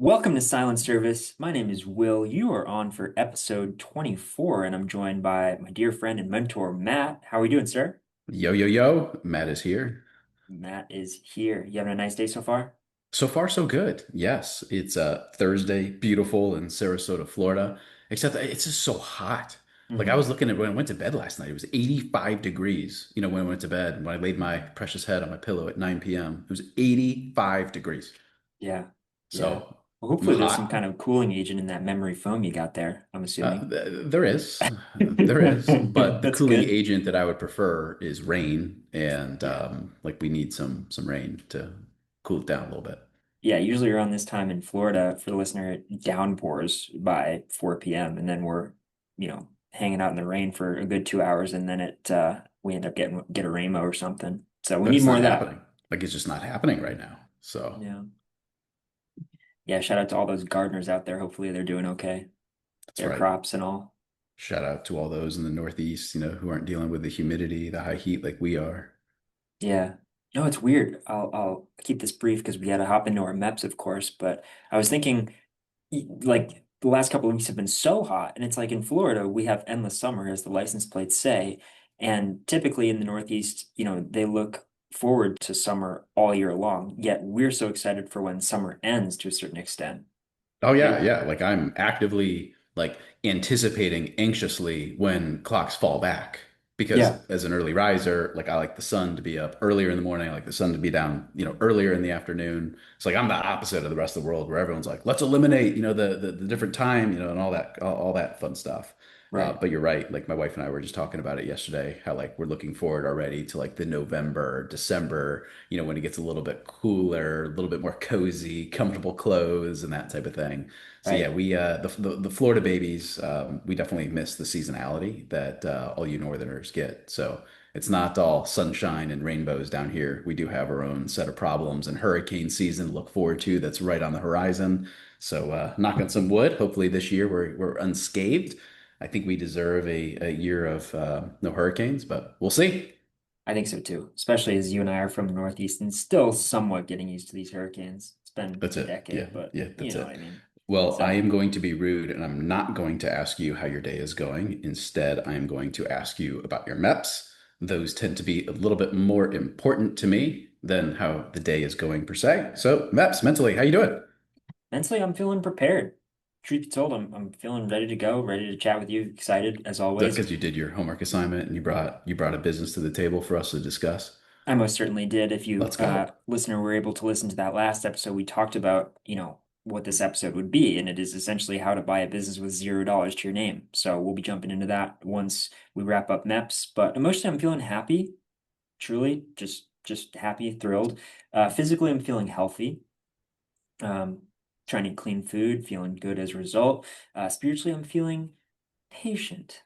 Welcome to Silent Service. My name is Will. You are on for episode 24, and I'm joined by my dear friend and mentor, Matt. How are we doing, sir? Yo, yo, yo, Matt is here. Matt is here. You having a nice day so far? So far, so good. Yes, it's Thursday, beautiful in Sarasota, Florida, except that it's just so hot. Like I Hmm. was looking at when I went to bed last night, it was 85 degrees. When I went to bed, when I laid my precious head on my pillow at 9 p.m., it was 85 degrees. Yeah, yeah. So Well, I'm hopefully there's some kind hot. of cooling agent in that memory foam you got there, I'm assuming. There is, there is, but the That's cooling good. agent that I would prefer is rain, and Yeah. like we need some rain to cool it down a little bit. Yeah, usually around this time in Florida, for the listener, it downpours by 4 p.m. and then we're, hanging out in the rain for a good 2 hours and then we end up get a rainbow or something. So we But need it's more not of that. happening. Like it's just not happening right now. So Yeah. Yeah, shout out to all those gardeners out there. Hopefully they're doing okay. that's Their right. crops and all. Shout out to all those in the Northeast, who aren't dealing with the humidity, the high heat like we are. Yeah. No, it's weird. I'll keep this brief because we got to hop into our MEPS, of course. But I was thinking, like the last couple of weeks have been so hot, and it's like in Florida we have endless summer, as the license plates say, and typically in the Northeast, they look forward to summer all year long. Yet we're so excited for when summer ends to a certain extent. Oh yeah, It, yeah. Like I'm actively like anticipating anxiously when clocks fall back yeah, because as an early riser, like I like the sun to be up earlier in the morning, I like the sun to be down, earlier in the afternoon. It's like I'm the opposite of the rest of the world where everyone's like, let's eliminate, the different time, and all that fun stuff. right. But you're right. Like my wife and I were just talking about it yesterday, how like we're looking forward already to like the November, December, when it gets a little bit cooler, a little bit more cozy, comfortable clothes and that type of thing. So yeah, Right. we the Florida babies, we definitely miss the seasonality that all you Northerners get. So it's not all sunshine and rainbows down here. We do have our own set of problems and hurricane season to look forward to that's right on the horizon. So knock on some wood. Hopefully this year we're unscathed. I think we deserve a year of no hurricanes, but we'll see. I think so too, especially as you and I are from the Northeast and still somewhat getting used to these hurricanes. It's been That's a it. Yeah, decade, but yeah, you that's know what it. I mean. Well, I So am going to be rude and I'm not going to ask you how your day is going. Instead, I am going to ask you about your MEPS. Those tend to be a little bit more important to me than how the day is going per se. So, MEPS, mentally, how you doing? mentally, I'm feeling prepared. Truth be told, I'm feeling ready to go, ready to chat with you, excited as always. Because you did your homework assignment and you brought a business to the table for us to discuss. I most certainly did. If you, Let's go. listener, were able to listen to that last episode, we talked about, what this episode would be, and it is essentially how to buy a business with $0 to your name. So we'll be jumping into that once we wrap up MEPS. But emotionally, I'm feeling happy, truly, just happy, thrilled. Physically, I'm feeling healthy. Um, Trying to eat clean food, feeling good as a result. Spiritually, I'm feeling patient.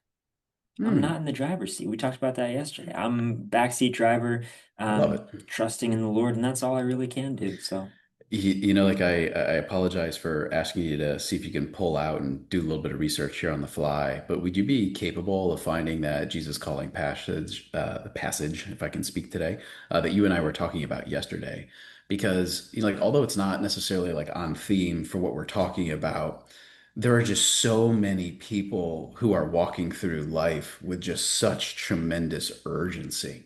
I'm not Hmm, in the driver's seat. We talked about that yesterday. I'm backseat driver, love it. trusting in the Lord, and that's all I really can do. So Like I apologize for asking you to see if you can pull out and do a little bit of research here on the fly, but would you be capable of finding that Jesus calling passage, the passage, if I can speak today, that you and I were talking about yesterday? Because, like, although it's not necessarily like on theme for what we're talking about, there are just so many people who are walking through life with just such tremendous urgency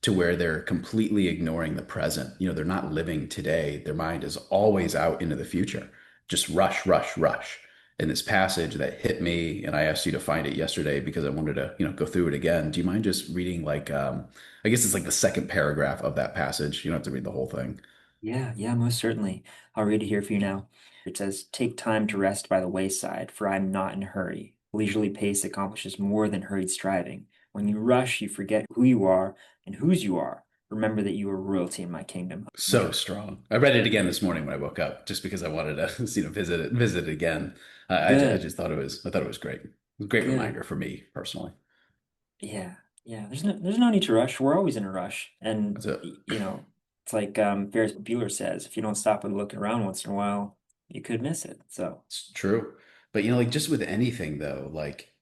to where they're completely ignoring the present. They're not living today. Their mind is always out into the future. Just rush, rush, rush. In this passage that hit me, and I asked you to find it yesterday because I wanted to, go through it again. Do you mind just reading like I guess it's like the second paragraph of that passage. You don't have to read the whole thing. yeah, yeah, most certainly. I'll read it here for you now. It says, "Take time to rest by the wayside, for I'm not in a hurry. Leisurely pace accomplishes more than hurried striving. When you rush, you forget who you are and whose you are. Remember that you are royalty in my kingdom." So strong. I read it again this morning when I woke up, just because I wanted to, visit it again. I Good, just I thought it was great. It was a great good. reminder for me personally. Yeah, yeah. There's no need to rush. We're always in a rush, and That's it. it's like Ferris Bueller says, if you don't stop and look around once in a while, you could miss it. So It's true. But like just with anything though, like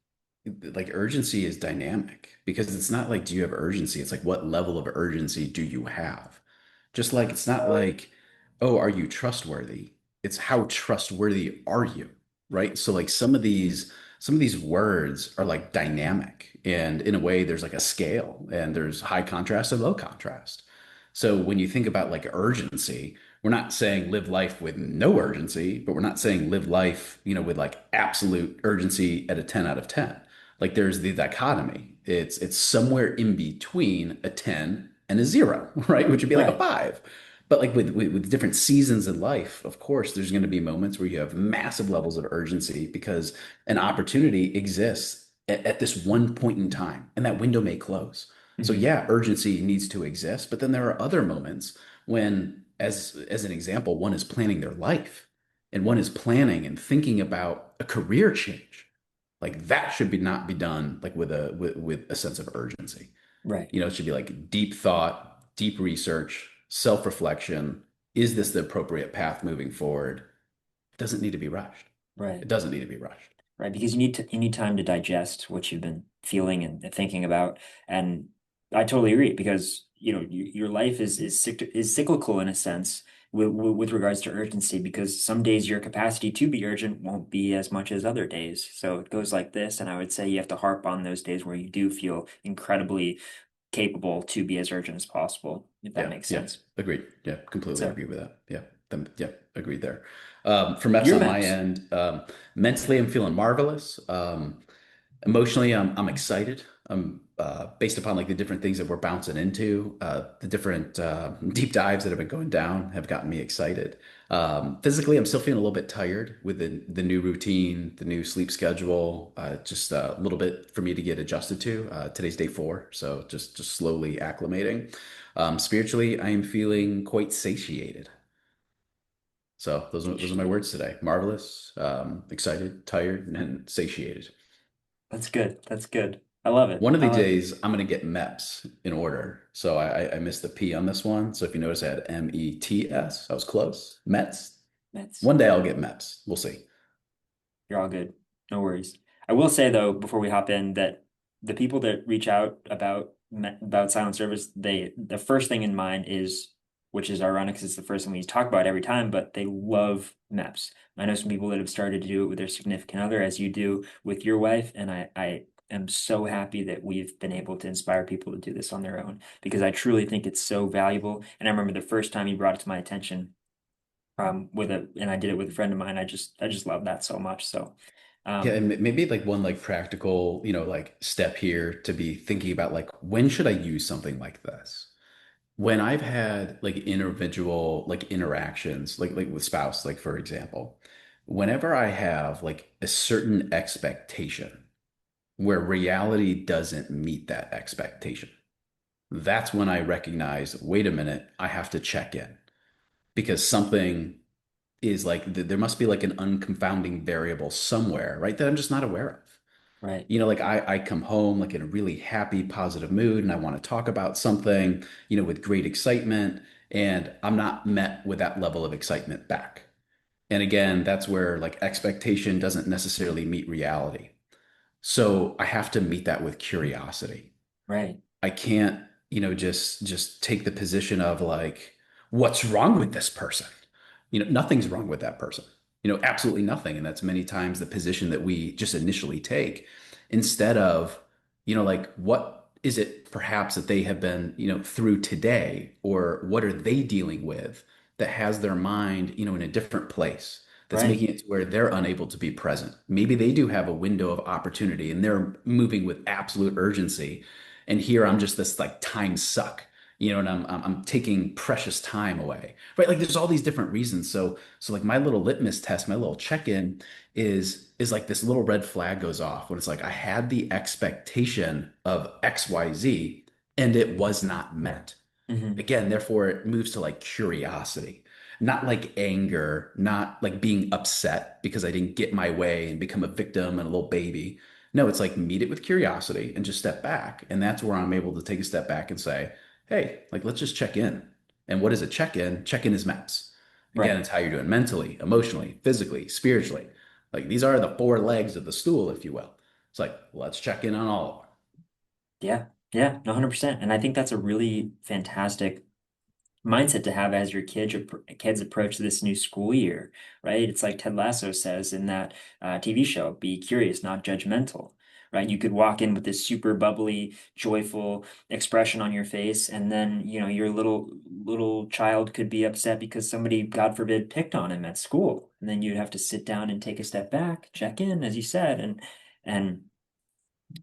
urgency is dynamic because it's not like do you have urgency? It's like what level of urgency do you have? Just like it's not like, oh, are you trustworthy? it's how trustworthy are you, right? So like some of these words are like dynamic, and in a way there's like a scale, and there's high contrast and low contrast. So when you think about like urgency, we're not saying live life with no urgency, but we're not saying live life, with like absolute urgency at a 10 out of 10. Like there's the dichotomy. It's somewhere in between a 10 and a 0, right? Which would be like a Right. 5. But like with different seasons in life, of course, there's going to be moments where you have massive levels of urgency because an opportunity exists at this one point in time, and that window may close. So Hmm. yeah, urgency needs to exist, but then there are other moments when, as an example, one is planning their life, and one is planning and thinking about a career change. Like that should be not be done like with a sense of urgency. Right. It should be like deep thought, deep research, self-reflection. Is this the appropriate path moving forward? It doesn't need to be rushed. Right. It doesn't need to be rushed. Right. Because you need time to digest what you've been feeling and thinking about. And I totally agree because, your life is cyclical in a sense with regards to urgency because some days your capacity to be urgent won't be as much as other days. So it goes like this. And I would say you have to harp on those days where you do feel incredibly capable to be as urgent as possible, if that Yeah, makes yeah, sense. agreed. Yeah, completely So agree with that. Yeah, yeah, agreed there. For Mets your on my maps. end, mentally I'm feeling marvelous. Emotionally, I'm excited. I'm based upon like the different things that we're bouncing into, the different deep dives that have been going down have gotten me excited. Physically, I'm still feeling a little bit tired with the new routine, the new sleep schedule. Just a little bit for me to get adjusted to. Today's day 4, so just slowly acclimating. Spiritually, I am feeling quite satiated. So those are my Satiated. words today. Marvelous, excited, tired, and satiated. That's good. That's good. I love it. One of I the love it. days I'm going to get MEPS in order. So I missed the P on this one. So if you notice, I had METS. I was close. Mets. That's One day I'll get MEPS. We'll see. You're all good. No worries. I will say though, before we hop in, that the people that reach out about silent service, the first thing in mind is, which is ironic, 'cause it's the first thing we talk about every time, but they love maps. I know some people that have started to do it with their significant other, as you do with your wife, and I am so happy that we've been able to inspire people to do this on their own because I truly think it's so valuable. And I remember the first time you brought it to my attention and I did it with a friend of mine. I just love that so much. So Yeah, um and maybe like one like practical, like step here to be thinking about like when should I use something like this? When I've had like individual like interactions, like with spouse, like for example, whenever I have like a certain expectation where reality doesn't meet that expectation, that's when I recognize, wait a minute, I have to check in because something is like there must be like an unconfounding variable somewhere, right? That I'm just not aware of. right, Like I come home like in a really happy, positive mood and I want to talk about something, with great excitement, and I'm not met with that level of excitement back. And again, that's where like expectation doesn't necessarily meet reality. So I have to meet that with curiosity. right, I can't, just take the position of like, what's wrong with this person? Nothing's wrong with that person. Absolutely nothing. And that's many times the position that we just initially take instead of, like, what is it perhaps that they have been, through today, or what are they dealing with that has their mind, in a different place that's right, making it to where they're unable to be present. Maybe they do have a window of opportunity and they're moving with absolute urgency, and here I'm just this like time suck, and I'm taking precious time away, right? Like there's all these different reasons. So like my little litmus test, my little check-in is like this little red flag goes off when it's like I had the expectation of XYZ and it was not met. hmm, Again, therefore it moves to like curiosity, not like anger, not like being upset because I didn't get my way and become a victim and a little baby. No, it's like meet it with curiosity and just step back. And that's where I'm able to take a step back and say, hey, like let's just check in. And what is a check-in? Check-in is maps. Again, right, it's how you're doing mentally, emotionally, physically, spiritually. Like these are the 4 legs of the stool, if you will. It's like, let's check in on all of yeah, yeah, no, 100%. And I think that's a really fantastic mindset to have as your kids approach this new school year, right? It's like Ted Lasso says in that TV show, be curious, not judgmental, right? You could walk in with this super bubbly, joyful expression on your face, and then, your little child could be upset because somebody, God forbid, picked on him at school. And then you'd have to sit down and take a step back, check in, as you said, and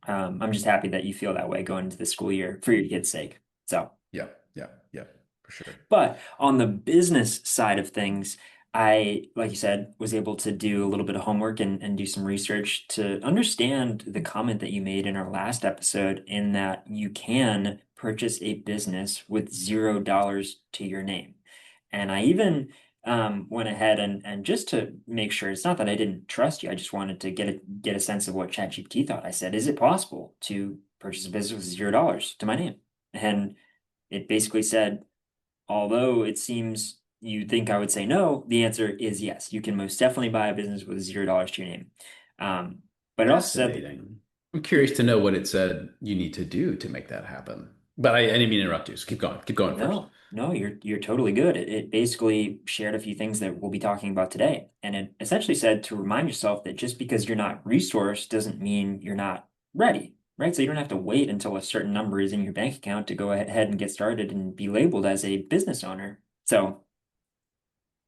I'm just happy that you feel that way going into the school year for your kids' sake. So. Yeah, yeah, yeah, for sure. But on the business side of things, I, like you said, was able to do a little bit of homework and do some research to understand the comment that you made in our last episode, in that you can purchase a business with $0 to your name. And I even went ahead and just to make sure, it's not that I didn't trust you, I just wanted to get a sense of what ChatGPT thought. I said, is it possible to purchase a business with $0 to my name? And it basically said, although it seems you think I would say no, the answer is yes. You can most definitely buy a business with $0 to your name. Um, but it also said that, Fascinating. I'm curious to know what it said you need to do to make that happen. But I didn't mean to interrupt you, so keep going. Keep going first. no, no, you're totally good. It basically shared a few things that we'll be talking about today. And it essentially said to remind yourself that just because you're not resourced doesn't mean you're not ready, right? So you don't have to wait until a certain number is in your bank account to go ahead and get started and be labeled as a business owner. So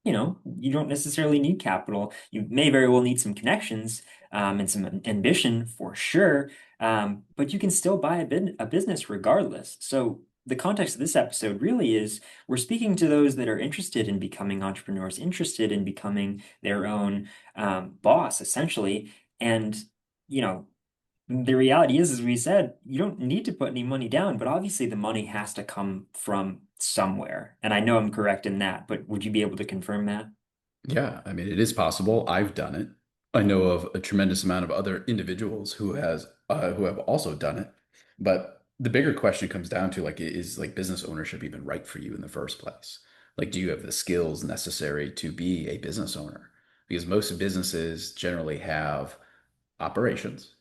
you don't necessarily need capital. You may very well need some connections, and some ambition for sure. But you can still buy a business regardless. So the context of this episode really is we're speaking to those that are interested in becoming entrepreneurs, interested in becoming their own boss, essentially. And, you know, the reality is, as we said, you don't need to put any money down, but obviously the money has to come from somewhere. And I know I'm correct in that, but would you be able to confirm that? Yeah, I mean, it is possible. I've done it. I know of a tremendous amount of other individuals who have also done it. But the bigger question comes down to like, is like business ownership even right for you in the first place? Like, do you have the skills necessary to be a business owner? Because most businesses generally have operations.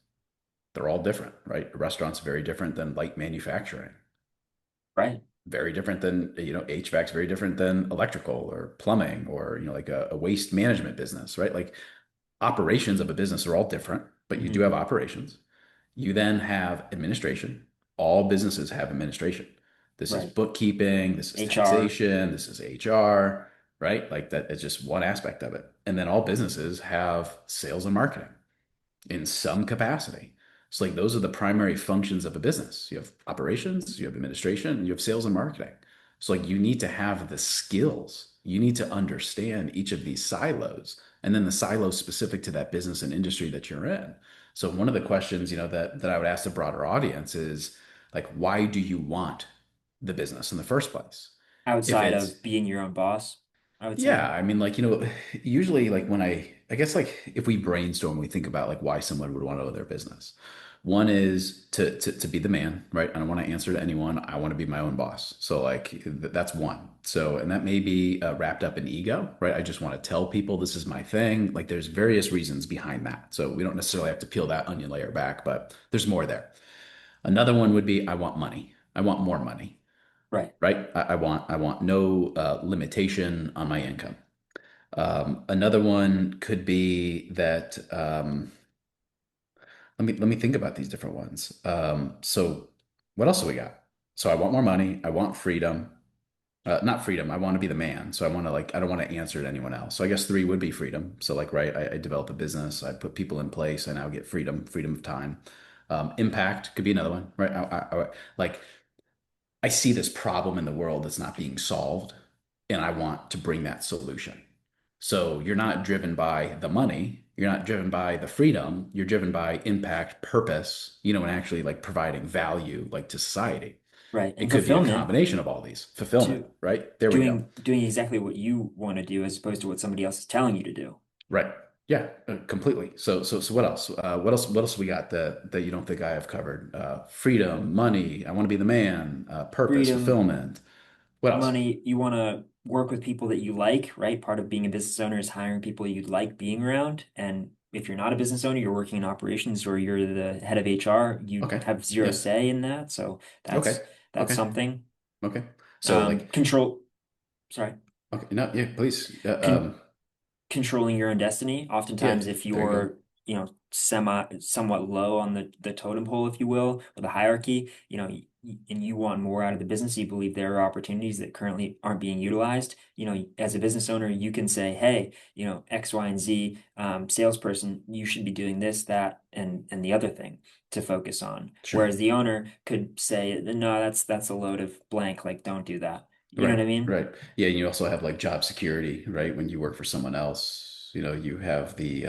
They're all different, right? A restaurant's very different than light manufacturing. Right, Very different than, HVAC's very different than electrical or plumbing or, like a waste management business, right? Like operations of a business are all different, but you do hmm have operations. You then have administration. All businesses have administration. This is right. bookkeeping, this is HR, taxation, this is HR, right? Like that is just one aspect of it. And then all businesses have sales and marketing in some capacity. So like those are the primary functions of a business. You have operations, you have administration, and you have sales and marketing. So like you need to have the skills. You need to understand each of these silos and then the silos specific to that business and industry that you're in. So one of the questions, that I would ask the broader audience is like, why do you want the business in the first place? If outside it's of being your own boss, I would say. yeah, I mean, like, usually, like, when I guess, like, if we brainstorm, we think about, like, why someone would want to own their business. One is to be the man, right? I don't want to answer to anyone. I want to be my own boss. So, like, that's one. So, and that may be wrapped up in ego, right? I just want to tell people this is my thing. Like, there's various reasons behind that. So, we don't necessarily have to peel that onion layer back, but there's more there. Another one would be I want money. I want more money, Right. right? I want no limitation on my income. Another one could be that let me think about these different ones. So what else do we got? So I want more money. I want freedom. Not freedom. I want to be the man. So I want to like I don't want to answer to anyone else. So I guess three would be freedom. So like right, I develop a business. I put people in place. I now get freedom of time. Impact could be another one, right? Like I see this problem in the world that's not being solved, and I want to bring that solution. So you're not driven by the money, you're not driven by the freedom, you're driven by impact, purpose, and actually like providing value like to society. Right. It And could be a fulfillment combination of all these. Fulfillment, to right? There we go. doing exactly what you want to do as opposed to what somebody else is telling you to do. Right. Yeah, completely. So what else? What else we got that you don't think I have covered? Freedom, money, I want to be the man, purpose, Freedom, fulfillment. What else? money, you want to work with people that you like, right? Part of being a business owner is hiring people you'd like being around. And if you're not a business owner, you're working in operations or you're the head of HR, you Okay. have zero Yeah. say in that. So Okay. that's Okay. something. Okay. So like Control. sorry. Okay, no, yeah, please. Controlling your own destiny. Yeah, Oftentimes, if there you go. you're, somewhat low on the totem pole, if you will, or the hierarchy, and you want more out of the business, you believe there are opportunities that currently aren't being utilized. As a business owner, you can say, hey, X, Y, and Z salesperson, you should be doing this, that, and the other thing to focus on. Sure. Whereas the owner could say, no, that's a load of blank, like don't do that. You know Right, what I mean? right. Yeah, you also have like job security, right? When you work for someone else, you have the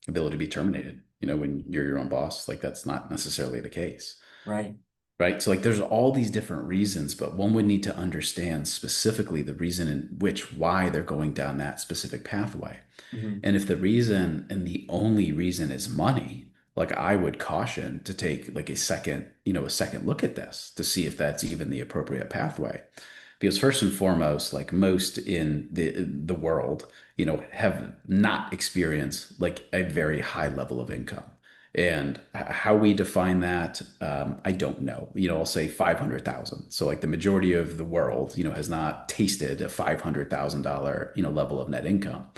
ability to be terminated. When you're your own boss, like that's not necessarily the case, Right. right? So like there's all these different reasons, but one would need to understand specifically the reason in which why they're going down that specific pathway. Hmm. And if the reason and the only reason is money, like I would caution to take like a second look at this to see if that's even the appropriate pathway. Because first and foremost, like most in the world, have not experienced like a very high level of income. And how we define that, I don't know. I'll say 500,000. So like the majority of the world, has not tasted a $500,000, level of net income.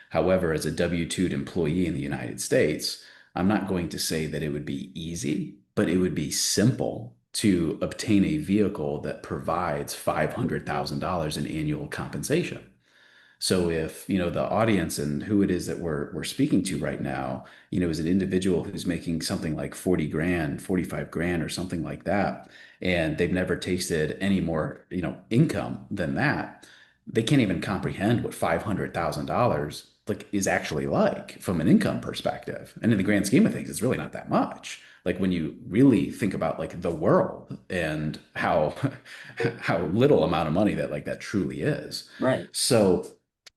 However, as a W-2 employee in the United States, I'm not going to say that it would be easy, but it would be simple to obtain a vehicle that provides $500,000 in annual compensation. So if, the audience and who it is that we're speaking to right now, is an individual who's making something like 40 grand, 45 grand or something like that, and they've never tasted any more, income than that, they can't even comprehend what $500,000 like is actually like from an income perspective. And in the grand scheme of things, it's really not that much. Like when you really think about like the world and how how little amount of money that like that truly is. Right. So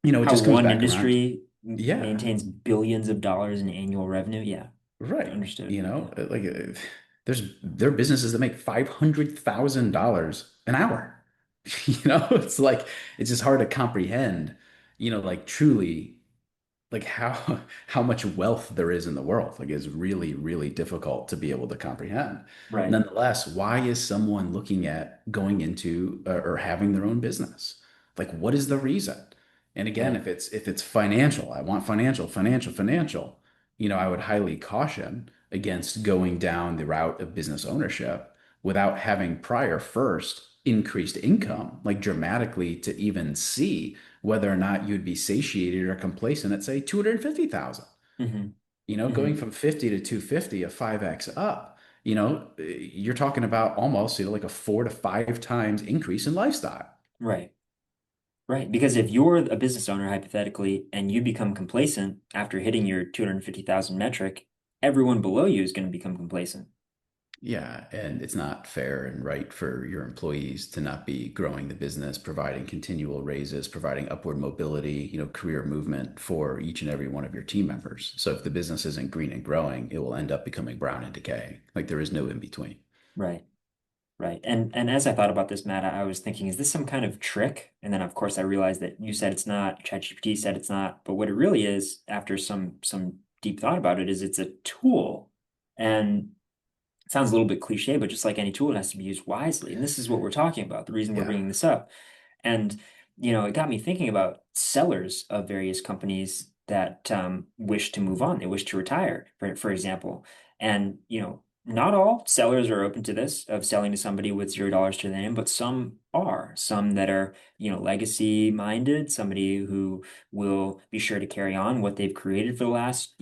it How just comes one back around. industry Yeah, maintains billions of dollars in annual revenue. Yeah, right. understood. Yeah. There are businesses that make $500,000 an hour. It's like it's just hard to comprehend, like truly like how much wealth there is in the world. Like it's really, really difficult to be able to comprehend. Right. Nonetheless, why is someone looking at going into or having their own business? Like, what is the reason? And again, Right. if it's financial, I want financial, I would highly caution against going down the route of business ownership without having prior first increased income, like dramatically to even see whether or not you'd be satiated or complacent at say 250,000. Hmm. Going Hmm. from 50 to 250, a 5x up, you're talking about almost, like a 4 to 5 times increase in lifestyle. Right. Right. Because if you're a business owner, hypothetically, and you become complacent after hitting your 250,000 metric, everyone below you is going to become complacent. Yeah, and it's not fair and right for your employees to not be growing the business, providing continual raises, providing upward mobility, career movement for each and every one of your team members. So if the business isn't green and growing, it will end up becoming brown and decaying. Like there is no in between. Right. Right. And as I thought about this, Matt, I was thinking, is this some kind of trick? And then of course I realized that you said it's not, ChatGPT said it's not, but what it really is, after some deep thought about it, is it's a tool. And it sounds a little bit cliche, but just like any tool, it has to be used wisely. And this is what we're talking about, the reason we're Yeah. bringing this up. And, it got me thinking about sellers of various companies that wish to move on. They wish to retire, for example. And, not all sellers are open to this, of selling to somebody with $0 to their name, but some are. Some that are, legacy minded, somebody who will be sure to carry on what they've created for the last,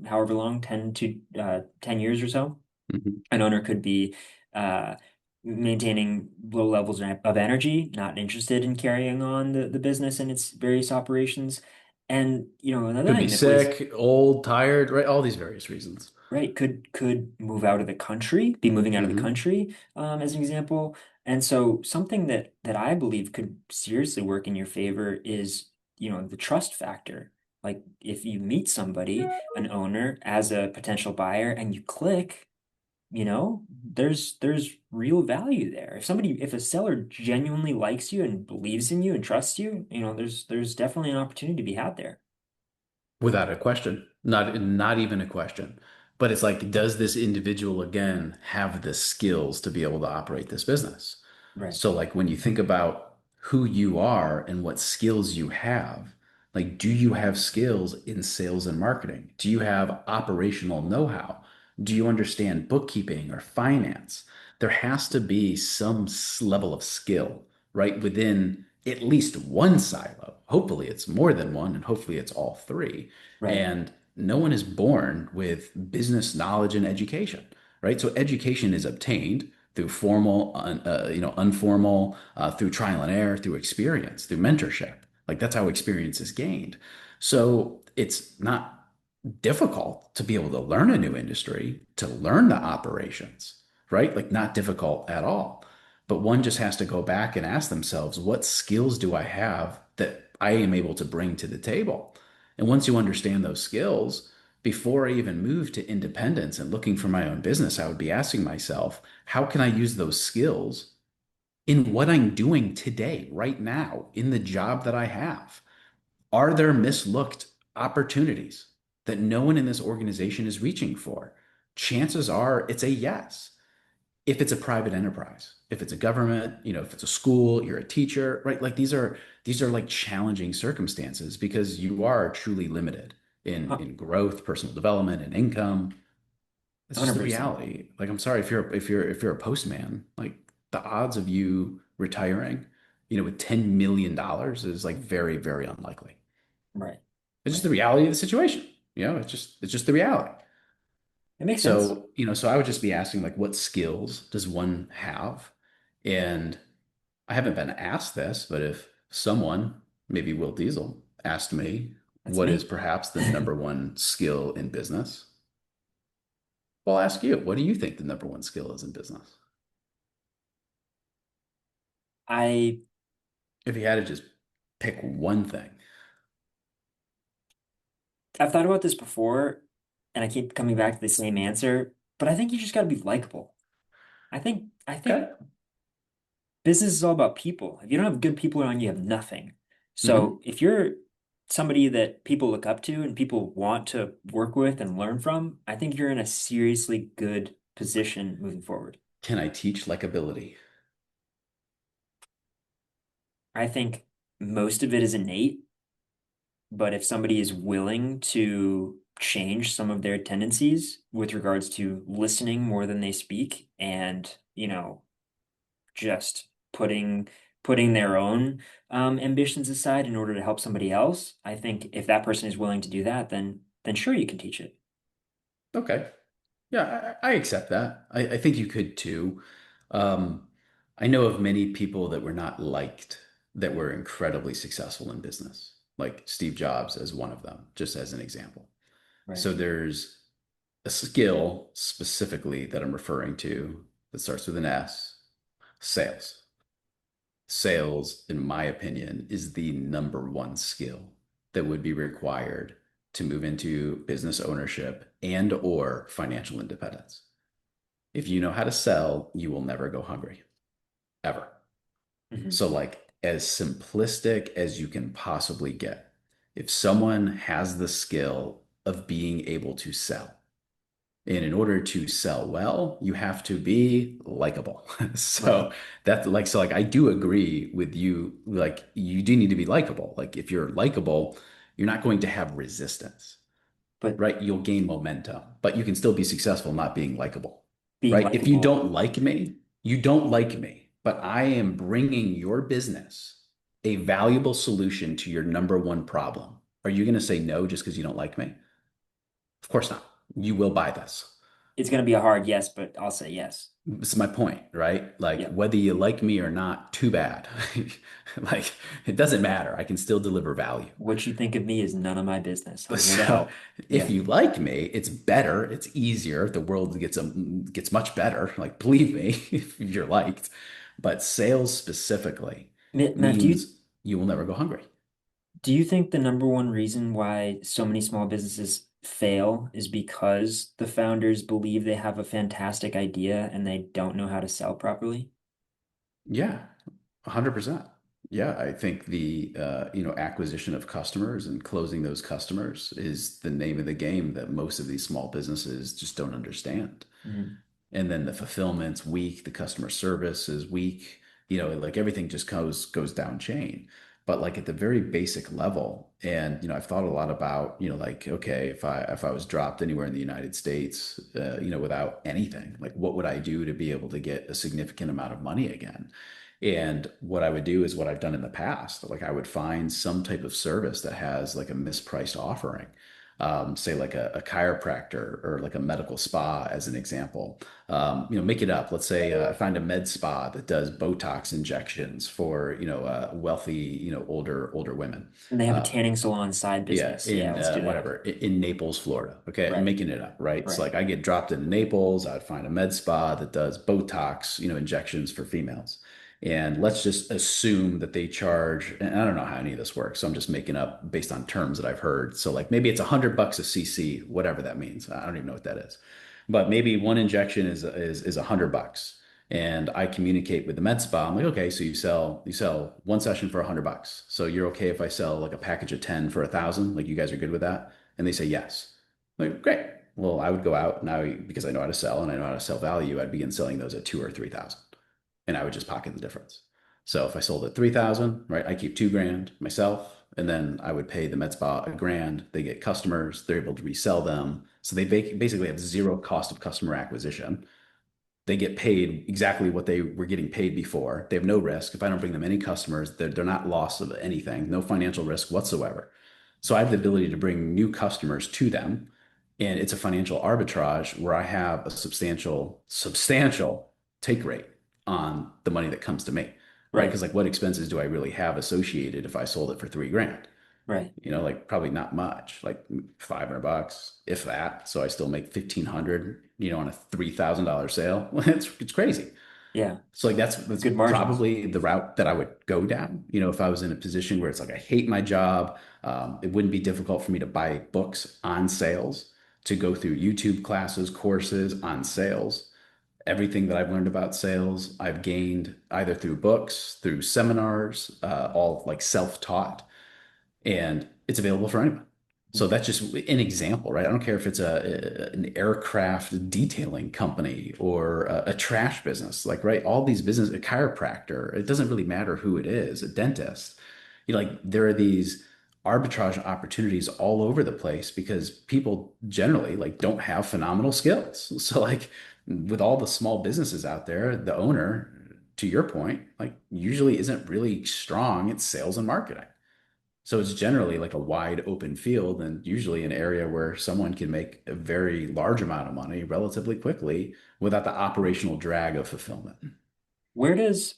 however long, 10 years or so. Mhm. An owner could be uh, maintaining low levels of energy, not interested in carrying on the business and its various operations. And, another Could be thing that plays, sick, old, tired, right? All these various reasons. right, could move out of the country, be moving out of the Hmm. country, as an example. And so something that I believe could seriously work in your favor is, the trust factor. Like if you meet somebody, an owner, as a potential buyer, and you click, there's real value there. If a seller genuinely likes you and believes in you and trusts you, there's definitely an opportunity to be had there. Without a question. Not even a question. But it's like, does this individual again have the skills to be able to operate this business? Right. So like when you think about who you are and what skills you have. Like, do you have skills in sales and marketing? Do you have operational know-how? Do you understand bookkeeping or finance? There has to be some level of skill, right, within at least one silo. Hopefully, it's more than one, and hopefully, it's all three. Right. And no one is born with business knowledge and education, right? So education is obtained through formal, unformal, through trial and error, through experience, through mentorship. Like that's how experience is gained. So it's not difficult to be able to learn a new industry, to learn the operations, right? Like not difficult at all. But one just has to go back and ask themselves, what skills do I have that I am able to bring to the table? And once you understand those skills, before I even moved to independence and looking for my own business, I would be asking myself, how can I use those skills in what I'm doing today, right now, in the job that I have? Are there mislooked opportunities that no one in this organization is reaching for? Chances are it's a yes. If it's a private enterprise, if it's a government, if it's a school, you're a teacher, right? Like these are like challenging circumstances because you are truly limited in growth, personal development, and income. It's just the 100%. reality. Like, I'm sorry if you're a postman, like the odds of you retiring, with $10 million is like very, very unlikely. Right. It's just Right. the reality of the situation. It's just the reality. It makes sense. So I would just be asking like, what skills does one have? And I haven't been asked this, but if someone, maybe Will Diesel, asked me, That's what is me. perhaps the number one skill in business? Well, I'll ask you, what do you think the number one skill is in business? I If you had to just pick one thing. I've thought about this before, and I keep coming back to the same answer, but I think you just got to be likable. I think Okay. business is all about people. If you don't have good people around you, have nothing. So Hmm. if you're somebody that people look up to and people want to work with and learn from, I think you're in a seriously good position moving forward. Can I teach likability? I think most of it is innate, but if somebody is willing to change some of their tendencies with regards to listening more than they speak and, just putting their own ambitions aside in order to help somebody else, I think if that person is willing to do that, then sure you can teach it. Okay. Yeah, I accept that. I think you could too. Um, I know of many people that were not liked that were incredibly successful in business, like Steve Jobs as one of them, just as an example. Right. So there's a skill specifically that I'm referring to that starts with an S, sales. Sales, in my opinion, is the number one skill that would be required to move into business ownership and or financial independence. If you know how to sell, you will never go hungry, ever. Hmm. So, like, as simplistic as you can possibly get, if someone has the skill of being able to sell, and in order to sell well, you have to be likable. Right. So I do agree with you. Like, you do need to be likable. Like, if you're likable, you're not going to have resistance, But right? You'll gain momentum, but you can still be successful not being likable, being right? If you likable, don't like me, you don't like me, but I am bringing your business a valuable solution to your number one problem. Are you going to say no just because you don't like me? Of course not. You will buy this. it's going to be a hard yes, but I'll say yes. This is my point, right? Like, Yep. whether you like me or not, too bad. Like, it doesn't matter. I can still deliver value. What you think of me is none of my business. I'm here to So help. if Yeah. you like me, it's better, it's easier. The world gets much better. Like, believe me, if you're liked. But sales specifically Matt, means you will never go hungry. do you think the number one reason why so many small businesses fail is because the founders believe they have a fantastic idea and they don't know how to sell properly? Yeah, 100%. Yeah, I think the acquisition of customers and closing those customers is the name of the game that most of these small businesses just don't understand. Mhm. And then the fulfillment's weak, the customer service is weak, like everything just goes down chain. But like at the very basic level, and I've thought a lot about, like, okay, if I was dropped anywhere in the United States, without anything, like what would I do to be able to get a significant amount of money again? And what I would do is what I've done in the past. Like I would find some type of service that has like a mispriced offering. Say like a chiropractor or like a medical spa as an example. Make it up. Let's say I find a med spa that does Botox injections for, wealthy, older women. And they have a Uh, tanning salon side yeah, business. Yeah, in let's do that. whatever, in Naples, Florida. Okay, I'm Right. making it up, right? So Right. like I get dropped into Naples, I'd find a med spa that does Botox, injections for females. And let's just assume that they charge, and I don't know how any of this works, so I'm just making up based on terms that I've heard. So like maybe it's $100 a cc, whatever that means. I don't even know what that is. But maybe one injection is $100. And I communicate with the med spa. I'm like, okay, so you sell one session for $100. So you're okay if I sell like a package of 10 for 1,000? Like you guys are good with that? And they say yes. I'm like, great. Well, I would go out now because I know how to sell and I know how to sell value. I'd begin selling those at 2 or 3,000, and I would just pocket the difference. So if I sold at 3,000, right, I keep 2 grand myself, and then I would pay the med spa a grand. They get customers, they're able to resell them. So they basically have zero cost of customer acquisition. They get paid exactly what they were getting paid before. They have no risk. If I don't bring them any customers, they're not lost of anything, no financial risk whatsoever. So I have the ability to bring new customers to them. And it's a financial arbitrage where I have a substantial take rate on the money that comes to me, right? Right. Because like what expenses do I really have associated if I sold it for 3 grand? Right. Like probably not much, like $500, if that. So I still make 1,500, on a $3,000 sale. It's crazy. Yeah. So like that's Good margins. probably the route that I would go down. If I was in a position where it's like I hate my job, it wouldn't be difficult for me to buy books on sales, to go through YouTube classes, courses on sales. Everything that I've learned about sales, I've gained either through books, through seminars, all like self-taught, and it's available for anyone. So that's just an example, right? I don't care if it's an aircraft detailing company or a trash business, like, right? All these business, a chiropractor, it doesn't really matter who it is, a dentist. Like there are these arbitrage opportunities all over the place because people generally like don't have phenomenal skills. So like with all the small businesses out there, the owner, to your point, like usually isn't really strong at sales and marketing. So it's generally like a wide open field and usually an area where someone can make a very large amount of money relatively quickly without the operational drag of fulfillment. Where does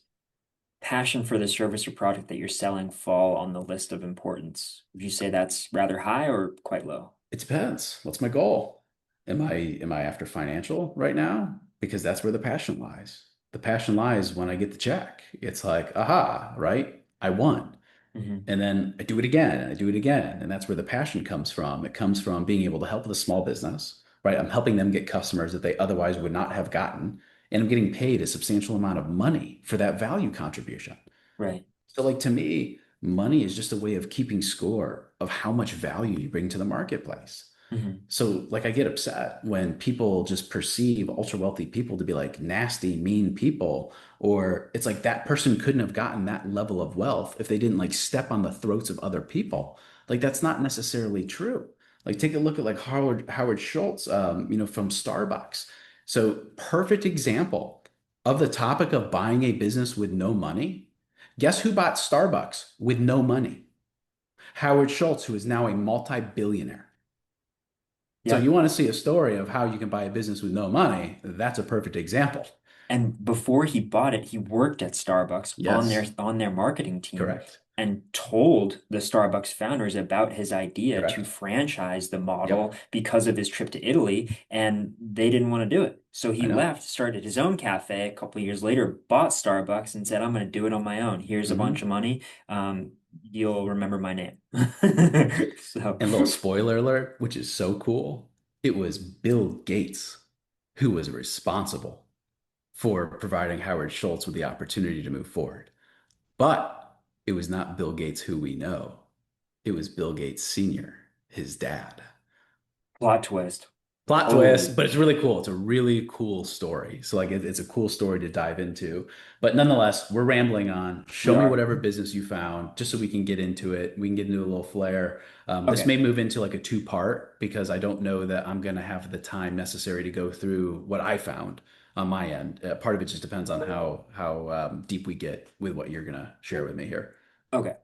passion for the service or product that you're selling fall on the list of importance? Would you say that's rather high or quite low? It depends. What's my goal? Am I after financial right now? Because that's where the passion lies. The passion lies when I get the check. It's like, aha, right? I won. Hmm. And then I do it again and I do it again. And that's where the passion comes from. It comes from being able to help the small business, right? I'm helping them get customers that they otherwise would not have gotten. And I'm getting paid a substantial amount of money for that value contribution. Right. So, like, to me, money is just a way of keeping score of how much value you bring to the marketplace. Hmm. So, like, I get upset when people just perceive ultra wealthy people to be like nasty, mean people, or it's like that person couldn't have gotten that level of wealth if they didn't like step on the throats of other people. Like, that's not necessarily true. Like, take a look at like Howard Schultz, from Starbucks. So, perfect example of the topic of buying a business with no money. Guess who bought Starbucks with no money? Howard Schultz, who is now a multi-billionaire. So Yep. you want to see a story of how you can buy a business with no money? That's a perfect example. And before he bought it, he worked at Starbucks on their Yes, marketing team correct. and told the Starbucks founders about his idea to Correct. franchise the model Yep. because of his trip to Italy, and they didn't want to do it. So I he know. left, started his own cafe a couple of years later, bought Starbucks, and said, "I'm going to do it on my own. Here's a bunch Hmm. of money. You'll remember my name." So, And a little spoiler alert, which is so cool. It was Bill Gates who was responsible for providing Howard Schultz with the opportunity to move forward. But it was not Bill Gates who we know. It was Bill Gates Sr., his dad. plot twist. Plot twist, Oh, but it's really cool. It's a really cool story. So like it's a cool story to dive into. But nonetheless, we're rambling on. we Show me are. whatever business you found, just so we can get into it. We can get into a little flair. This Okay. may move into like a two-part because I don't know that I'm going to have the time necessary to go through what I found on my end. Part of it just depends on how deep we get with what you're going to share with me here. Okay.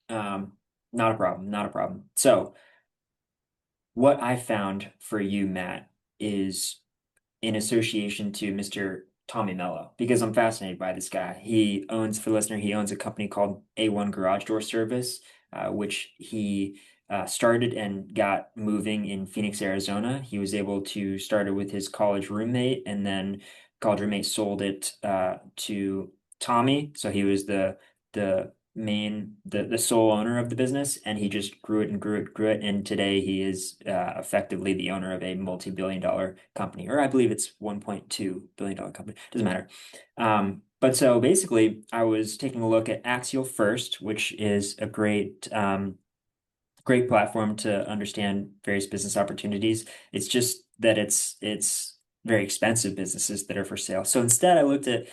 Um, Not a problem. Not a problem. So, what I found for you, Matt, is in association to Mr. Tommy Mello because I'm fascinated by this guy. He owns, for the listener, he owns a company called A1 Garage Door Service, which he started and got moving in Phoenix, Arizona. He was able to start it with his college roommate, and then college roommate sold it to Tommy. So he was the sole owner of the business, and he just grew it and grew it, grew it, and today he is effectively the owner of a multi-billion-dollar company, or I believe it's $1.2 billion company. Doesn't matter. But so basically, I was taking a look at Axial First, which is a great platform to understand various business opportunities. It's just that it's very expensive businesses that are for sale. So instead, I looked at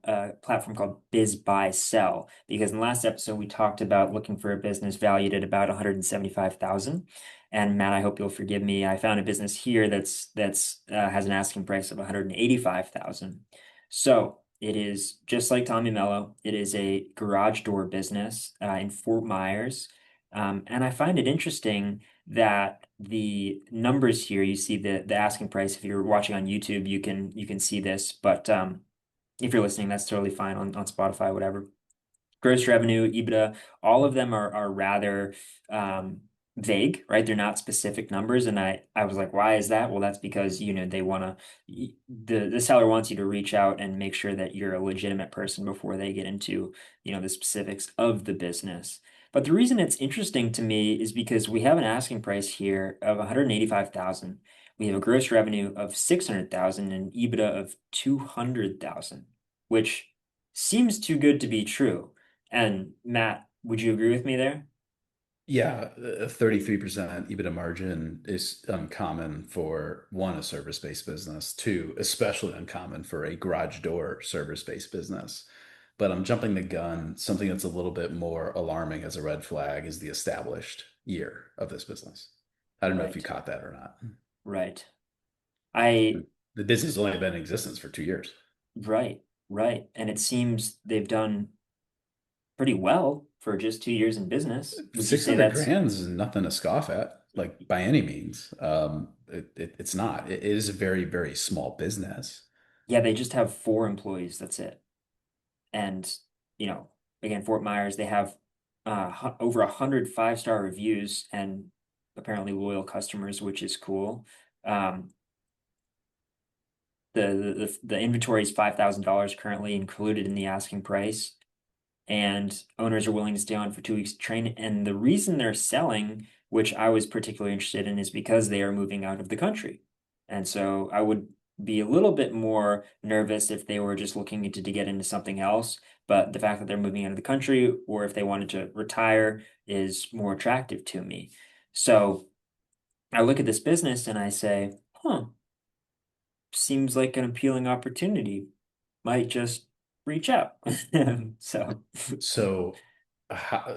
a platform called Biz Buy Sell because in the last episode we talked about looking for a business valued at about 175,000. And Matt, I hope you'll forgive me. I found a business here that's has an asking price of 185,000. So it is just like Tommy Mello. It is a garage door business in Fort Myers. And I find it interesting that the numbers here, you see the asking price. If you're watching on YouTube, you can see this, but if you're listening, that's totally fine on Spotify, whatever. Gross revenue, EBITDA, all of them are rather um, vague, right? They're not specific numbers, and I was like, why is that? Well, that's because they want to the seller wants you to reach out and make sure that you're a legitimate person before they get into the specifics of the business. But the reason it's interesting to me is because we have an asking price here of 185,000. We have a gross revenue of 600,000 and EBITDA of 200,000, which seems too good to be true. And Matt, would you agree with me there? Yeah, a 33% EBITDA margin is uncommon for one, a service-based business, two, especially uncommon for a garage door service-based business. But I'm jumping the gun. Something that's a little bit more alarming as a red flag is the established year of this business. I don't know if you Right, caught that or not. right. I, The business has only been in existence for 2 years. right, right. And it seems they've done pretty well for just 2 years in business. Would you say 600 that's, grand is nothing to scoff at, like by any means. It's not. It is a very, very small business. yeah, they just have four employees. That's it. And, you know, again, Fort Myers, they have over 100 5-star reviews and apparently loyal customers, which is cool. Um, the inventory is $5,000 currently included in the asking price, and owners are willing to stay on for 2 weeks to train. And the reason they're selling, which I was particularly interested in, is because they are moving out of the country. And so I would be a little bit more nervous if they were just looking to get into something else. But the fact that they're moving out of the country, or if they wanted to retire, is more attractive to me. So I look at this business and I say, huh, seems like an appealing opportunity. Might just reach out. So, So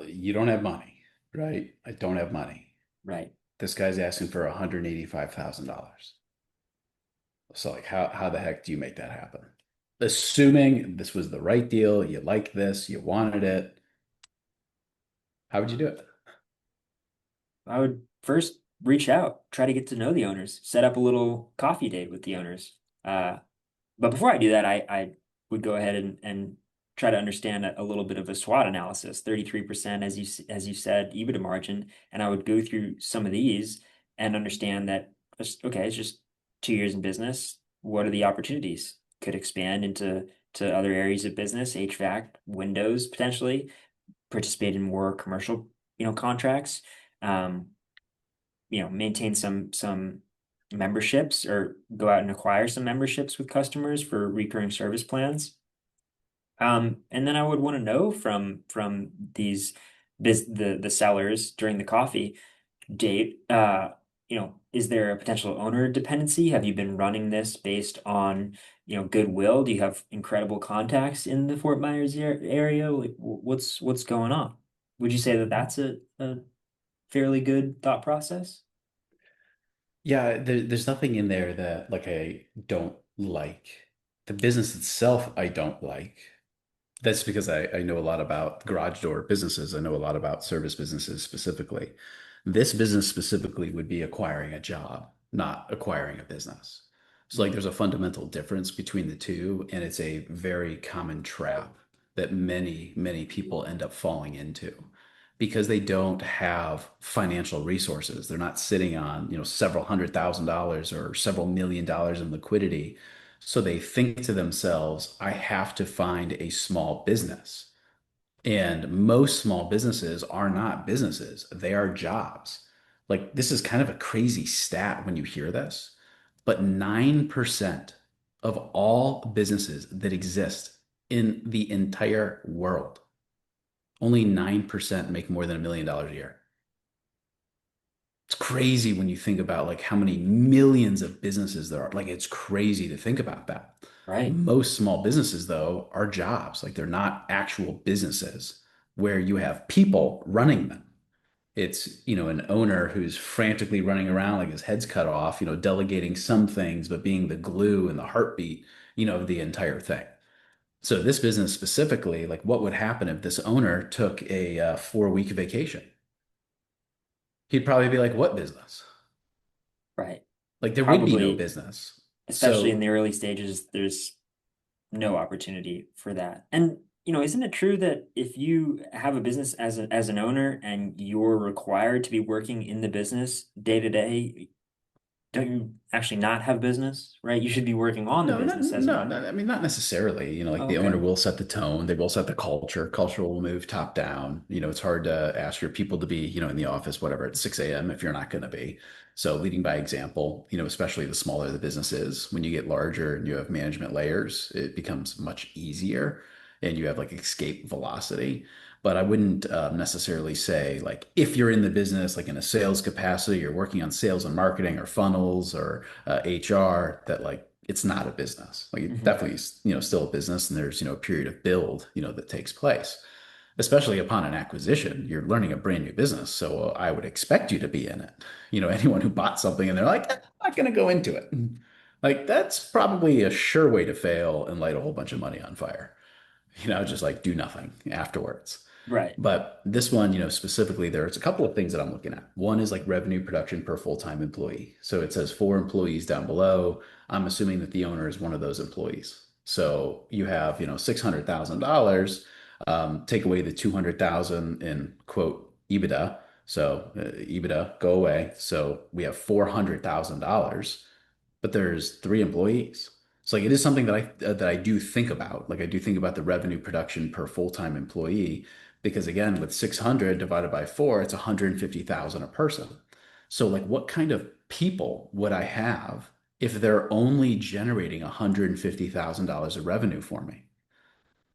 you don't have money, right? I don't have money. right. This guy's asking for $185,000. So like how the heck do you make that happen? Assuming this was the right deal, you like this, you wanted it, how would you do it? I would first reach out, try to get to know the owners, set up a little coffee date with the owners. Uh, but before I do that, I would go ahead and try to understand a little bit of a SWOT analysis, 33%, as you said, EBITDA margin, and I would go through some of these and understand that, okay, it's just 2 years in business. What are the opportunities? Could expand to other areas of business, HVAC, windows potentially, participate in more commercial, contracts. Um, maintain some memberships or go out and acquire some memberships with customers for recurring service plans. And then I would want to know from these the sellers during the coffee date, is there a potential owner dependency? Have you been running this based on, goodwill? Do you have incredible contacts in the Fort Myers area? Like, what's going on? Would you say that that's a fairly good thought process? Yeah, there's nothing in there that like I don't like. The business itself, I don't like. That's because I know a lot about garage door businesses. I know a lot about service businesses specifically. This business specifically would be acquiring a job, not acquiring a business. So like Mm, there's a fundamental difference between the two, and it's a very common trap that many people end up falling into because they don't have financial resources. They're not sitting on, several $100,000 or several $1 million in liquidity. So they think to themselves, I have to find a small business. And most small businesses are not businesses, they are jobs. Like, this is kind of a crazy stat when you hear this, but 9% of all businesses that exist in the entire world, only 9% make more than $1 million a year. It's crazy when you think about like how many millions of businesses there are. Like it's crazy to think about that. right. Most small businesses though are jobs. Like they're not actual businesses where you have people running them. It's, an owner who's frantically running around like his head's cut off, delegating some things, but being the glue and the heartbeat, of the entire thing. So this business specifically, like what would happen if this owner took a 4-week vacation? He'd probably be like, what business? Right. Like there would be no Probably, business. especially in So the early stages, there's no opportunity for that. And, isn't it true that if you have a business as an owner and you're required to be working in the business day to day, don't you actually not have business, right? You should be working on the no, business as an no, owner. I mean, not necessarily. Like Oh, the owner okay. will set the tone, they will set the culture. Culture will move top down. It's hard to ask your people to be, in the office, whatever, at 6 a.m. if you're not going to be. So leading by example, especially the smaller the business is, when you get larger and you have management layers, it becomes much easier and you have like escape velocity. But I wouldn't necessarily say like if you're in the business, like in a sales capacity, you're working on sales and marketing or funnels or HR, that like it's not a business. Like it Hmm. definitely is, still a business, and there's, a period of build, that takes place. Especially upon an acquisition, you're learning a brand new business. So I would expect you to be in it. Anyone who bought something and they're like, I'm not going to go into it. Like that's probably a sure way to fail and light a whole bunch of money on fire. Just like do nothing afterwards. Right. But this one, specifically, there's a couple of things that I'm looking at. One is like revenue production per full-time employee. So it says 4 employees down below. I'm assuming that the owner is one of those employees. So you have, $600,000. Take away the 200,000 in quote EBITDA. So EBITDA go away. So we have $400,000, but there's 3 employees. So like it is something that I do think about. Like I do think about the revenue production per full-time employee because again, with 600 divided by 4, it's 150,000 a person. So like what kind of people would I have if they're only generating $150,000 of revenue for me?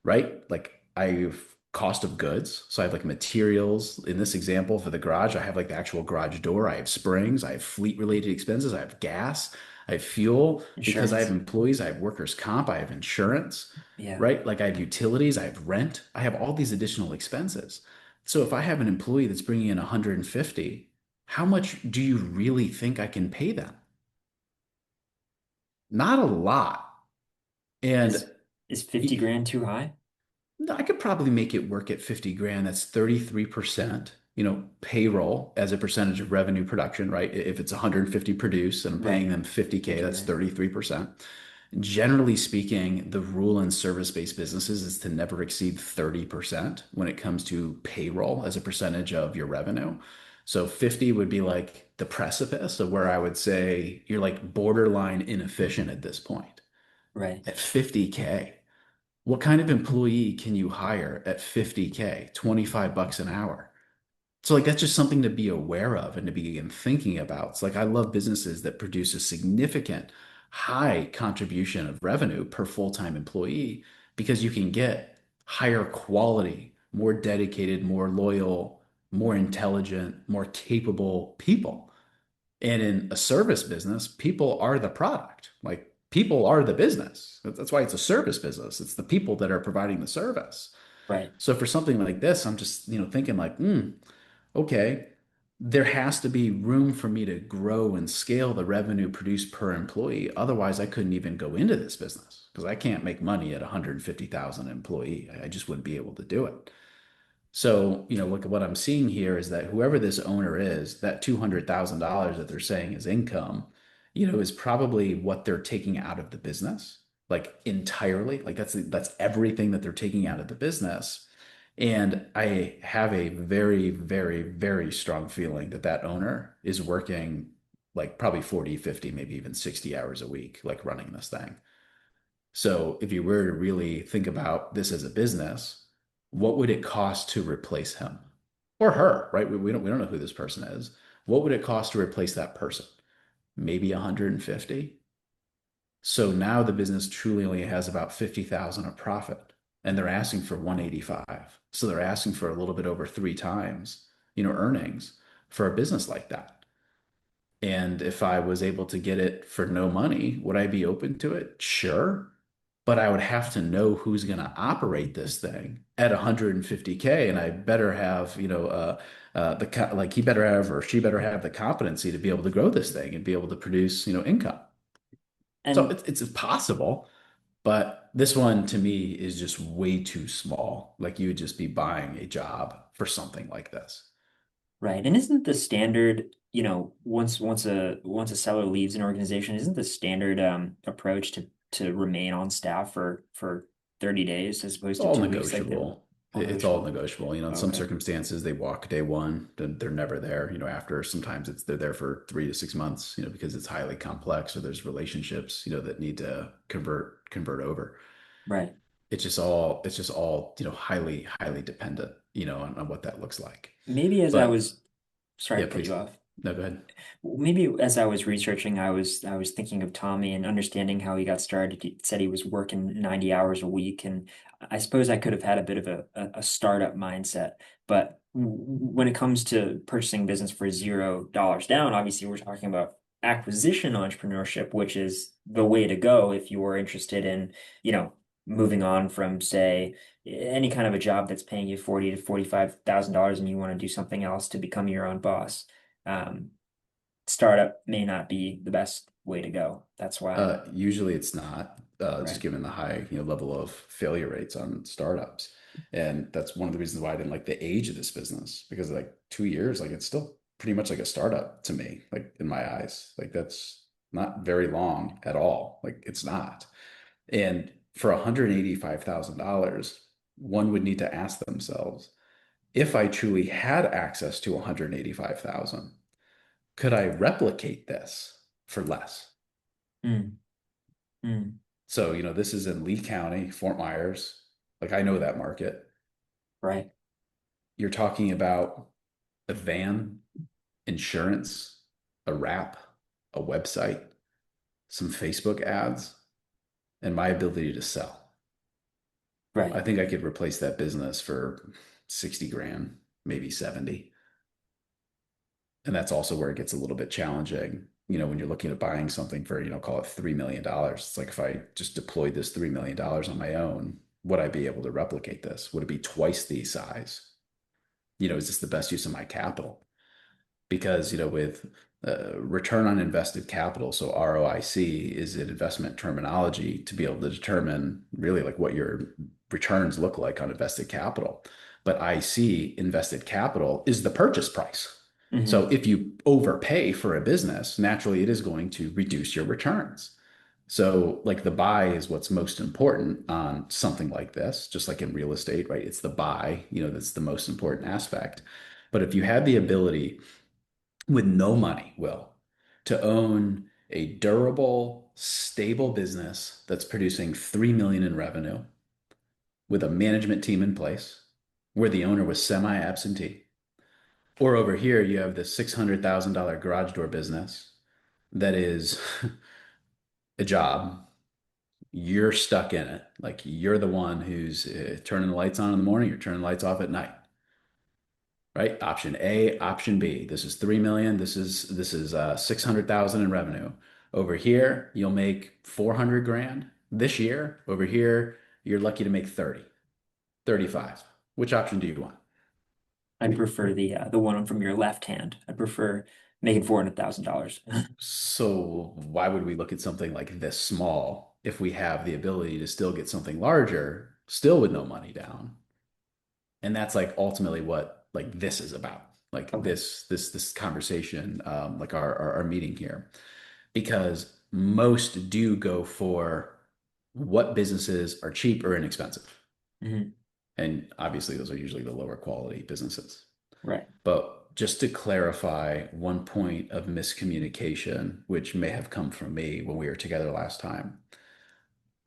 Right? Like I have cost of goods. So I have like materials in this example for the garage. I have like the actual garage door. I have springs. I have fleet related expenses. I have gas. I have fuel because I have Insurance. employees. I have workers' comp. I have insurance, Yeah. right? Like I have utilities. I have rent. I have all these additional expenses. So if I have an employee that's bringing in 150, how much do you really think I can pay them? Not a lot. And Is is 50 grand too high? no, I could probably make it work at 50 grand. That's 33%, payroll as a percentage of revenue production, right? If it's 150 produced and I'm paying Right. them 50K, 50 that's grand. 33%. Generally speaking, the rule in service-based businesses is to never exceed 30% when it comes to payroll as a percentage of your revenue. So 50 would be like the precipice of where I would say you're like borderline inefficient at this point. Right. At 50K, what kind of employee can you hire at 50K, 25 bucks an hour? So like that's just something to be aware of and to begin thinking about. It's like I love businesses that produce a significant high contribution of revenue per full-time employee because you can get higher quality, more dedicated, more loyal, more intelligent, more capable people. And in a service business, people are the product. Like people are the business. That's why it's a service business. It's the people that are providing the service. Right. So for something like this, I'm just, thinking like, okay, there has to be room for me to grow and scale the revenue produced per employee. Otherwise, I couldn't even go into this business because I can't make money at 150,000 employee. I just wouldn't be able to do it. So, look at what I'm seeing here is that whoever this owner is, that $200,000 that they're saying is income, is probably what they're taking out of the business, like entirely. Like that's everything that they're taking out of the business. And I have a very, very, very strong feeling that that owner is working like probably 40, 50, maybe even 60 hours a week, like running this thing. So if you were to really think about this as a business, what would it cost to replace him or her, right? We don't know who this person is. What would it cost to replace that person? Maybe 150. So now the business truly only has about 50,000 of profit and they're asking for 185. So they're asking for a little bit over three times, earnings for a business like that. And if I was able to get it for no money, would I be open to it? Sure. But I would have to know who's going to operate this thing at 150K. And I better have, like he better have or she better have the competency to be able to grow this thing and be able to produce, income. So And it's possible, but this one to me is just way too small. Like you would just be buying a job for something like this. right. And isn't the standard, once a seller leaves an organization, isn't the standard approach to remain on staff for 30 days as opposed to All 2 weeks like the negotiable. all It's all negotiable? negotiable. In some Okay. circumstances, they walk day one, then they're never there. After sometimes they're there for 3 to 6 months, because it's highly complex or there's relationships, that need to convert over. Right. It's just all, highly, highly dependent, on what that looks like. Maybe as I But was sorry yeah, to cut you please. off. No, go ahead. Maybe as I was researching, I was thinking of Tommy and understanding how he got started. He said he was working 90 hours a week, and I suppose I could have had a bit of a startup mindset. But when it comes to purchasing business for $0 down, obviously we're talking about acquisition entrepreneurship, which is the way to go if you are interested in, you know, moving on from, say, any kind of a job that's paying you 40 to $45,000 and you want to do something else to become your own boss. Um, Startup may not be the best way to go. That's why, Usually it's not, just right, given the high, level of failure rates on startups. And that's one of the reasons why I didn't like the age of this business because like 2 years, like it's still pretty much like a startup to me, like in my eyes. Like that's not very long at all. Like it's not. And for $185,000, one would need to ask themselves, if I truly had access to 185,000, could I replicate this for less? mm, mm, So, this is in Lee County, Fort Myers. Like I know that market. right, You're talking about a van, insurance, a wrap, a website, some Facebook ads, and my ability to sell. I right. think I could replace that business for 60 grand, maybe 70. And that's also where it gets a little bit challenging. When you're looking at buying something for, call it $3 million, it's like if I just deployed this $3 million on my own, would I be able to replicate this? Would it be twice the size? Is this the best use of my capital? Because, with return on invested capital, so ROIC is an investment terminology to be able to determine really like what your returns look like on invested capital. But IC, invested capital, is the purchase price. So Hmm. if you overpay for a business, naturally it is going to reduce your returns. So, like the buy is what's most important on something like this, just like in real estate, right? It's the buy, that's the most important aspect. But if you have the ability with no money, Will, to own a durable, stable business that's producing 3 million in revenue with a management team in place where the owner was semi-absentee, or over here you have this $600,000 garage door business that is a job. You're stuck in it. Like you're the one who's turning the lights on in the morning, you're turning the lights off at night. right? Option A, option B. This is 3 million. This is 600,000 in revenue. Over here, you'll make 400 grand this year. Over here, you're lucky to make 30, 35. Which option do you want? I'd prefer the one from your left hand. I'd prefer making $400,000. So why would we look at something like this small if we have the ability to still get something larger, still with no money down? And that's like ultimately what like this is about. Like Okay. this conversation, like our meeting here, because most do go for what businesses are cheap or inexpensive. Hmm. And obviously those are usually the lower quality businesses. Right. But just to clarify one point of miscommunication, which may have come from me when we were together last time,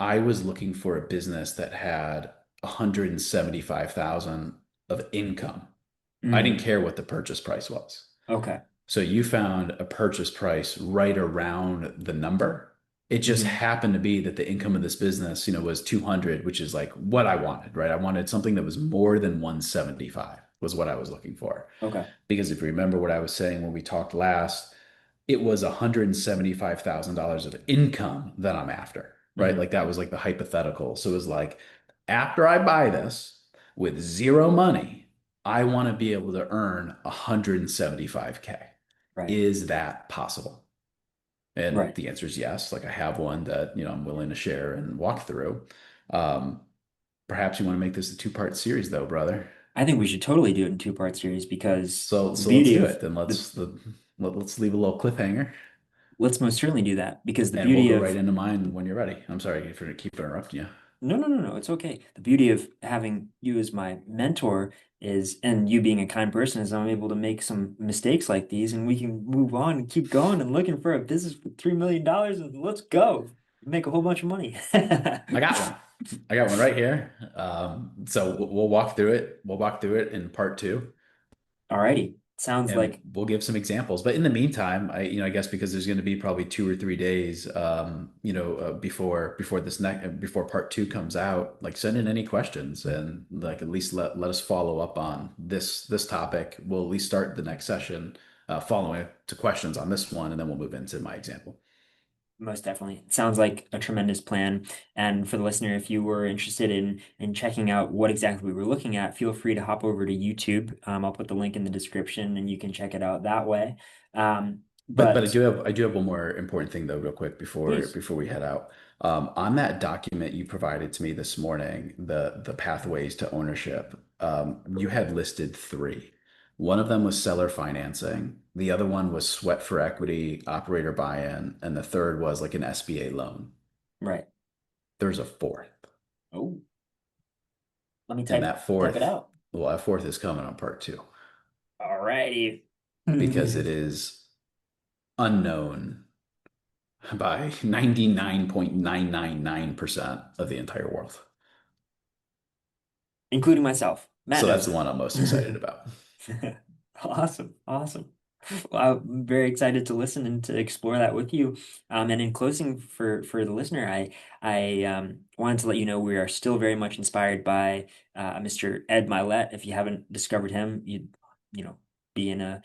I was looking for a business that had 175,000 of income. I didn't Mm. care what the purchase price was. Okay. So you found a purchase price right around the number. It just Hmm. happened to be that the income of this business, was 200, which is like what I wanted, right? I wanted something that was more than 175 was what I was looking for. Okay. Because if you remember what I was saying when we talked last, it was $175,000 of income that I'm after, right? Hmm. Like that was like the hypothetical. So it was like, after I buy this with zero money, I want to be able to earn 175K. Right. Is that possible? And Right. the answer is yes. Like I have one that, I'm willing to share and walk through. Um, Perhaps you want to make this a two-part series though, brother. I think we should totally do it in two-part series because So the so let's beauty do of it. Then the let's leave a little cliffhanger. let's most certainly do that because the And we'll beauty go right of into mine when you're ready. I'm sorry for keep interrupting you. no, no, no, no, it's okay. The beauty of having you as my mentor is, and you being a kind person, is I'm able to make some mistakes like these, and we can move on and keep going and looking for a business for $3 million, and let's go make a whole bunch of money. I got one. I got one right here. So we'll walk through it. We'll walk through it in part two, Alrighty, sounds and like we'll give some examples. But in the meantime, I guess because there's going to be probably 2 or 3 days, before this next before part two comes out, like send in any questions and like at least let us follow up on this topic. We'll at least start the next session, following to questions on this one, and then we'll move into my example. most definitely. It sounds like a tremendous plan. And for the listener, if you were interested in checking out what exactly we were looking at, feel free to hop over to YouTube. I'll put the link in the description and you can check it out that way. But I But do have one more important thing though, real quick please, before we head out. On that document you provided to me this morning, the pathways to ownership, you had listed three. One of them was seller financing. The other one was sweat for equity, operator buy-in, and the third was like an SBA loan. right. There's a fourth, Oh, let me and type it out. that fourth is coming on part two Alrighty. because it is unknown by 99.999% of the entire world. Including myself. Matt So that's knows the one I'm most excited it. about. Awesome. Awesome. Well, I'm very excited to listen and to explore that with you. And in closing for the listener, I wanted to let you know we are still very much inspired by Mr. Ed Milet. If you haven't discovered him, you know be in a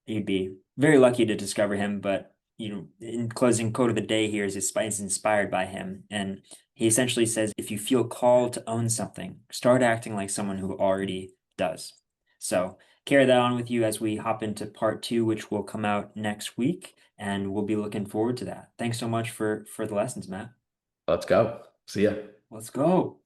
you'd be very lucky to discover him. But in closing, quote of the day here is inspired by him, and he essentially says, if you feel called to own something, start acting like someone who already does. So carry that on with you as we hop into part two, which will come out next week, and we'll be looking forward to that. Thanks so much for the lessons, Matt. Let's go. See ya. Let's go.